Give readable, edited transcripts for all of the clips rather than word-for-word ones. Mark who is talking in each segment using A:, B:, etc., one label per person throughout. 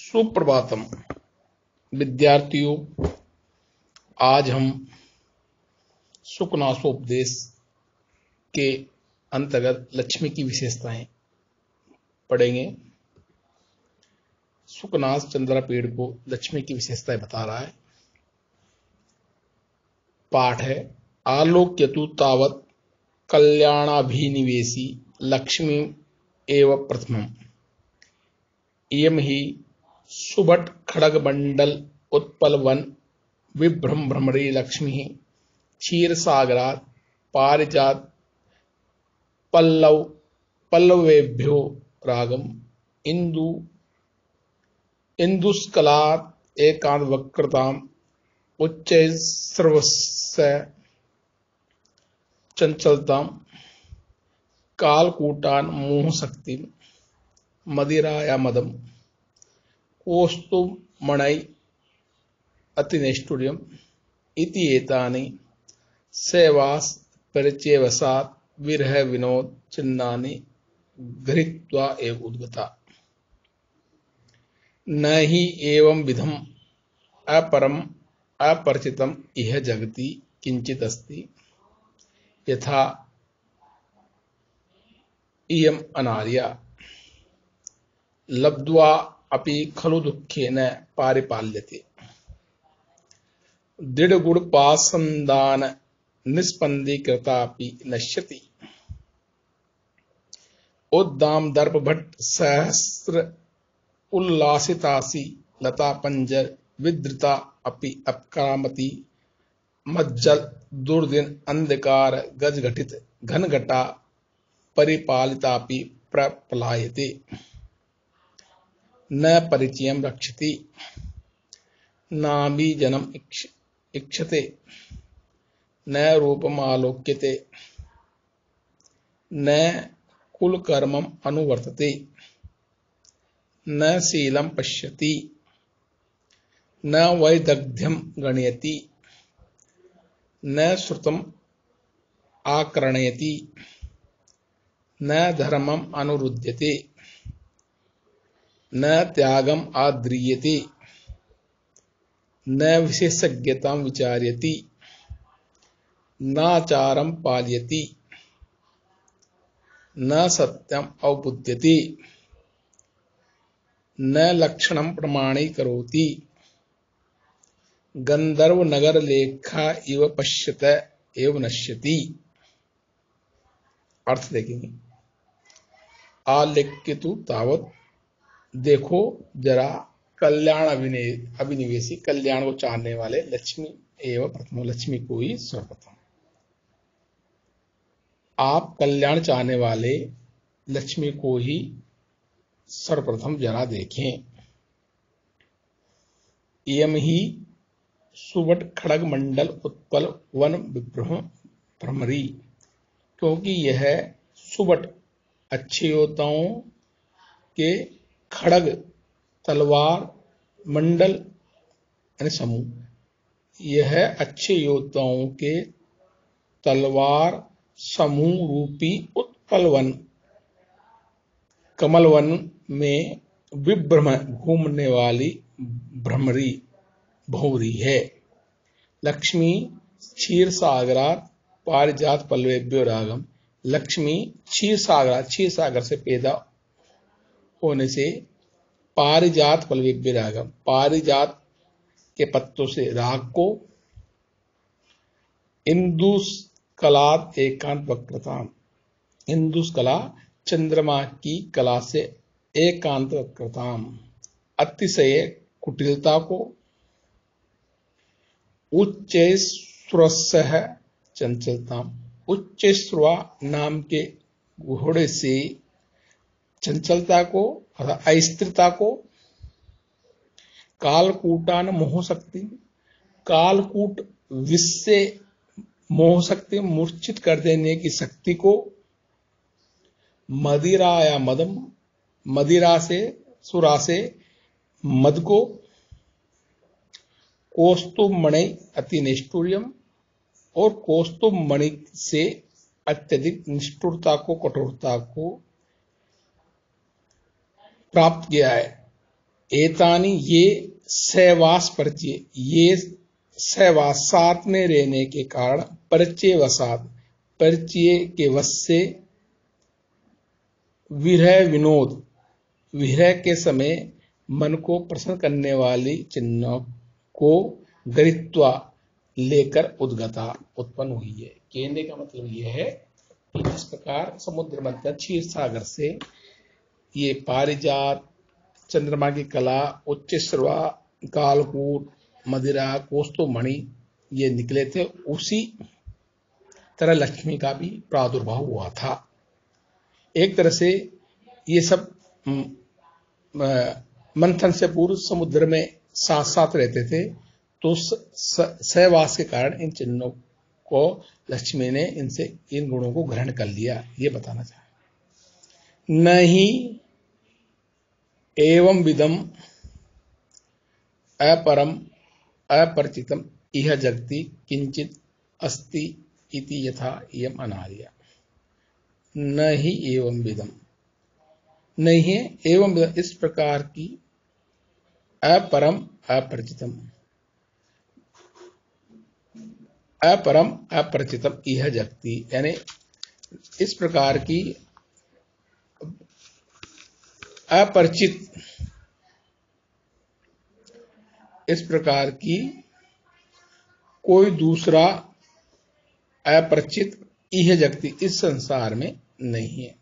A: सुप्रभातम विद्यार्थियों। आज हम सुकनासोपदेश के अंतर्गत लक्ष्मी की विशेषताएं पढ़ेंगे। सुकनास चंद्रा पेड़ को लक्ष्मी की विशेषताएं बता रहा है। पाठ है आलोक्यतु तावत् कल्याणाभिनिवेशी लक्ष्मी एव प्रथमम्। इयं हि सुभट खड़ग मंडल उत्पल वन विभ्रम भ्रमरी लक्ष्मी क्षीर सागरात पारिजात पल्लवेभ्यो रागम इंदुस्कलात् एकांत वक्रताम उच्च सर्वस्य चंचलताम कालकूटान मोह शक्ति मदिराया मदम कौस्तुभमणै अतिनैष्ठुर्यम् इति एतानि सेवास परिचयवशात् विरह विनोद चिन्नानि गृहीत्वा एव उद्गता। न हि एवं विधम अपरम अपरिचितम इह जगति किंचित अस्ति यथा इयम् अनार्या लब्ध्वा अपि खलु दुःखेन पारिपाल्यते। दृढ़गुण पासंदान निस्पन्दीकृतापि नश्यति। उद्दाम दर्प भट्ट सहस्र उल्लासितासी लता पंजर विधृता अपि अपक्रामति। मज्जल दुर्दिन अंधकार गज घटित घन घटा परिपालितापि प्रपलायते। न परिचयम रक्षति नाभि जन्म इक्षते न रूपम आलोक्यते न कुल कर्मम अनुवर्तते न शीलम पश्यति न वैदग्ध्यम गणयति न श्रुतम आकर्णयति न धर्मम अनुरुध्यते न त्यागम आद्रियते न विशेषज्ञतां विचार्यति नाचारम पालयति न सत्यम अवबुध्यति न लक्षणम प्रमाणीकरोति गंधर्व नगर लेखा इव पश्यत एव नश्यति। अर्थ देखेंगे। आलेख्यतु तावत देखो जरा कल्याण अभिनिवेशी कल्याण को चाहने वाले लक्ष्मी एवं प्रथम लक्ष्मी को ही सर्वप्रथम। आप कल्याण चाहने वाले लक्ष्मी को ही सर्वप्रथम जरा देखें। इयम ही सुवट खड़ग मंडल उत्पल वन भ्रमरी, क्योंकि यह सुवट अच्छे योद्धाओं के खड़ग तलवार मंडल यानी समूह, यह अच्छे योद्धाओं के तलवार समूह रूपी उत्पल वन कमल वन में विभ्रम घूमने वाली भ्रमरी भौरी है। लक्ष्मी क्षीर सागरात पारिजात पल्लवेभ्यो रागम। लक्ष्मी क्षीर सागर से पैदा होने से पारिजात पल्लवेभ्यो रागम, पारिजात के पत्तों से राग को, इंदुस्कलात् एकांत वक्रताम, इंदुस्कला चंद्रमा की कला से एकांत वक्रताम, अतिशय कुटिलता को, उच्च श्रुवस्य चंचलताम, उच्च श्रुवा नाम के घोड़े से चंचलता को अर्थात अस्थिरता को, कालकूटान मोह शक्ति, कालकूट विष से मोह शक्ति मूर्छित कर देने की शक्ति को, मदिराया मदम, मदिरा से सुरा से मद को, कौस्तुभमणि अति निष्ठुर्यम और कौस्तुभमणि से अत्यधिक निष्ठुरता को कठोरता को प्राप्त किया है। एतानी ये सहवास परिचय, ये सहवास साथ में रहने के कारण परिचय वसात, परिचय के वश से विरह विनोद, विरह के समय मन को प्रसन्न करने वाली चिन्हों को गरित्वा लेकर उद्गता उत्पन्न हुई है। कहने का मतलब यह है कि जिस प्रकार समुद्र मध्य क्षीर सागर से ये पारिजात, चंद्रमा की कला, उच्च श्रवा, कालकूट, मदिरा, कौस्तुभमणि ये निकले थे, उसी तरह लक्ष्मी का भी प्रादुर्भाव हुआ था। एक तरह से ये सब मंथन से पूर्व समुद्र में साथ साथ रहते थे, तो सहवास के कारण इन चिन्हों को लक्ष्मी ने इनसे इन गुणों को ग्रहण कर लिया, ये बताना चाहे। नहीं एवं विदम अपरम अपरिचितम इह जगति किंचित अस्ति इति यथा इयम अनार्या। नहीं एवं विदम, नहीं है एवं विदम, इस प्रकार की अपरम अपरिचितम, अपरम अपरिचितम इह जगति, यानी इस प्रकार की अपरिचित, इस प्रकार की कोई दूसरा अपरिचित इह जगति, इस संसार में नहीं है।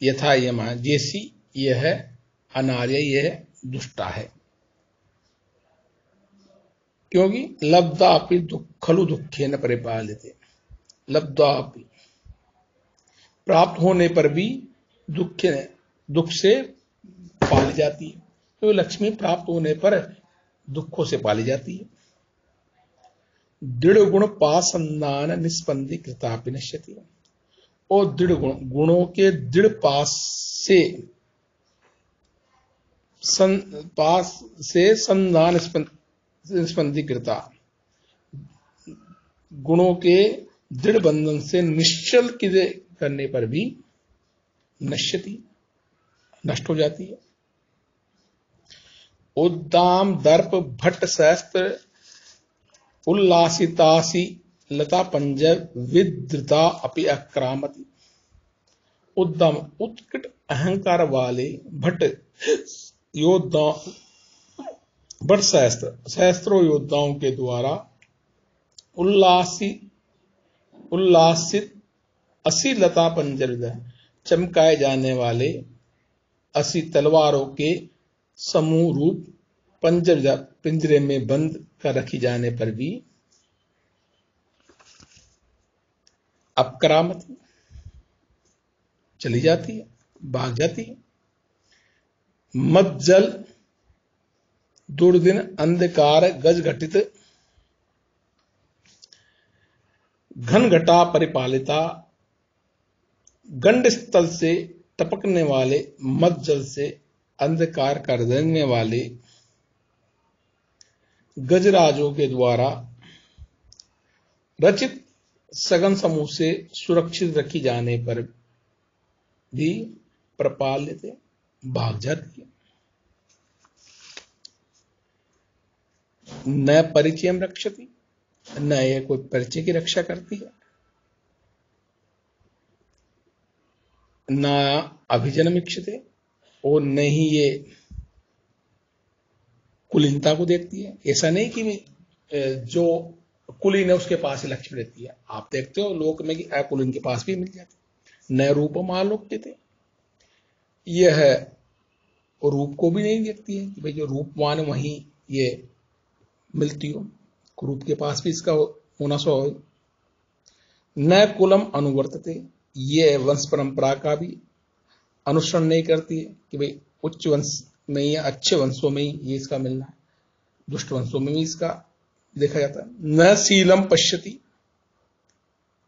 A: यथा यम, जैसी यह अनार्य, यह दुष्टा है, क्योंकि लब्धापि खलु दुखेन परिपालिते, लब्धापि प्राप्त होने पर भी दुख से पाली जाती है। तो लक्ष्मी प्राप्त होने पर दुखों से पाली जाती है। दृढ़ गुण पासंदान निस्पंदी कृतापि नश्यति, और दृढ़ गुणों के दृढ़ पास से संदान निस्पंदी कृता, गुणों के दृढ़ बंधन से निश्चल करने पर भी नश्यति, नष्ट हो जाती है। उद्दाम दर्प भट्ट सहस्त्र उल्लासितासी लता पंजर विद्रता अपि अक्रामति। उद्दम उत्कट अहंकार वाले भट्ट योद्धा, भट्ट सहस्त्रों योद्धाओं के द्वारा उल्लासित असी लता पंजर, चमकाए जाने वाले 80 तलवारों के समूह रूप पिंजरे में बंद कर रखी जाने पर भी अपकरामत चली जाती है, भाग जाती है। मज्जल दुर्दिन अंधकार गज घटित घन घटा परिपालिता, गंड स्थल से टपकने वाले मज्जल से अंधकार कर देने वाले गजराजों के द्वारा रचित सघन समूह से सुरक्षित रखी जाने पर भी प्रपालित भाग जाती है। न परिचयम रक्षति, न यह कोई परिचय की रक्षा करती है, न अभिजनम इक्षते, और न ही ये कुलीनता को देखती है। ऐसा नहीं कि जो कुलीन है उसके पास ही लक्ष्मी रहती है। आप देखते हो लोक में कि अकुलीन के पास भी मिल जाती। न रूपम आलोक्यते, यह रूप को भी नहीं देखती है कि भाई जो रूपवान वहीं ये मिलती हो, रूप के पास भी इसका होना स्वाभाविक। न कुलम अनुवर्तते, ये वंश परंपरा का भी अनुसरण नहीं करती है कि भाई उच्च वंश में या अच्छे वंशों में ही ये इसका मिलना है, दुष्ट वंशों में भी इसका देखा जाता है। न शीलम पश्यति,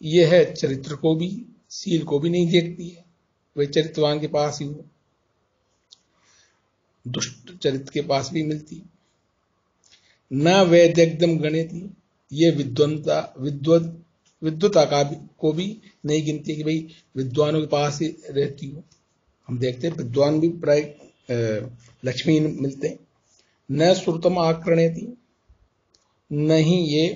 A: यह है चरित्र को भी, शील को भी नहीं देखती है, वह चरित्रवान के पास ही हो, दुष्ट चरित्र के पास भी मिलती है। न वैद्यकदम गणित, ये विद्वता को भी नहीं गिनती कि भाई विद्वानों के पास ही रहती हो। हम देखते हैं विद्वान भी प्राय लक्ष्मी मिलते। न श्रुतम आकृणेति, नहीं ये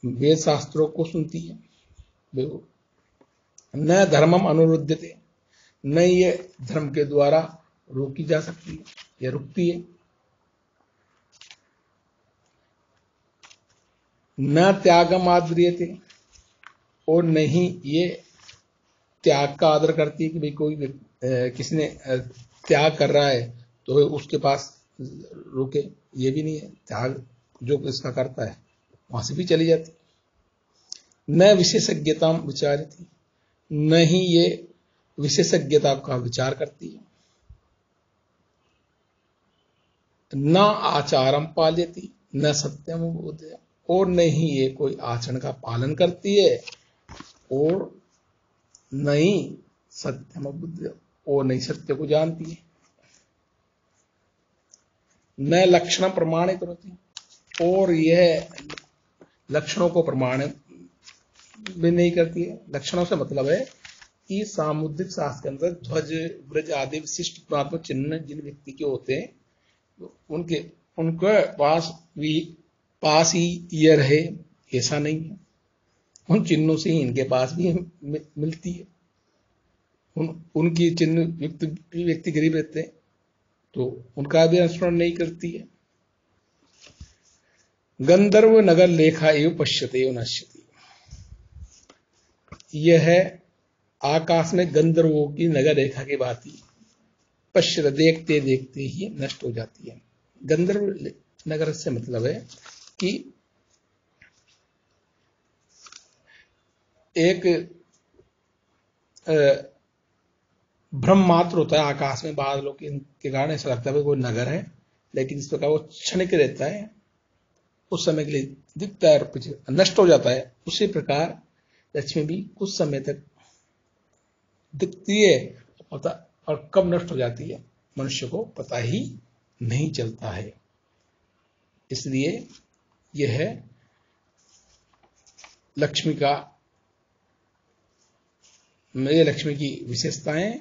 A: वेद शास्त्रों को सुनती है। न धर्मम अनुरुद्धते, न ये धर्म के द्वारा रोकी जा सकती है या रुकती है। न त्यागम आद्रियते, और नहीं ये त्याग का आदर करती है कि भाई कोई किसी ने त्याग कर रहा है तो उसके पास रुके, ये भी नहीं है। त्याग जो इसका करता है वहां से भी चली जाती। न विशेषज्ञता विचारती, नहीं ये विशेषज्ञता का विचार करती है। न आचारम पाल्यति न सत्यम बोधया, और नहीं ये कोई आचरण का पालन करती है, और नहीं सत्यम बुद्ध, और नहीं सत्य को जानती है। न लक्षण प्रमाणित होती, और यह लक्षणों को प्रमाण भी नहीं करती है। लक्षणों से मतलब है कि सामुद्रिक शास्त्र के अंदर ध्वज ब्रज आदि विशिष्ट गुणात्मक चिन्ह जिन व्यक्ति के होते हैं उनके पास ही ये रहे, ऐसा नहीं है। उन चिन्हों से ही इनके पास भी मिलती है। उनकी चिन्ह व्यक्ति गरीब रहते हैं तो उनका भी अनुसरण नहीं करती है। गंधर्व नगर लेखा एवं पश्यते एवं नश्यति, यह है आकाश में गंधर्वों की नगर रेखा की बात ही पश्य देखते देखते ही नष्ट हो जाती है। गंधर्व नगर से मतलब है कि एक भ्रम मात्र होता है आकाश में बादलों के कारण, ऐसा लगता है कोई नगर है, लेकिन इस प्रकार वो क्षणिक रहता है, उस समय के लिए दिखता है और नष्ट हो जाता है। उसी प्रकार लक्ष्मी भी कुछ समय तक दिखती है और कब नष्ट हो जाती है मनुष्य को पता ही नहीं चलता है। इसलिए यह है लक्ष्मी की विशेषताएं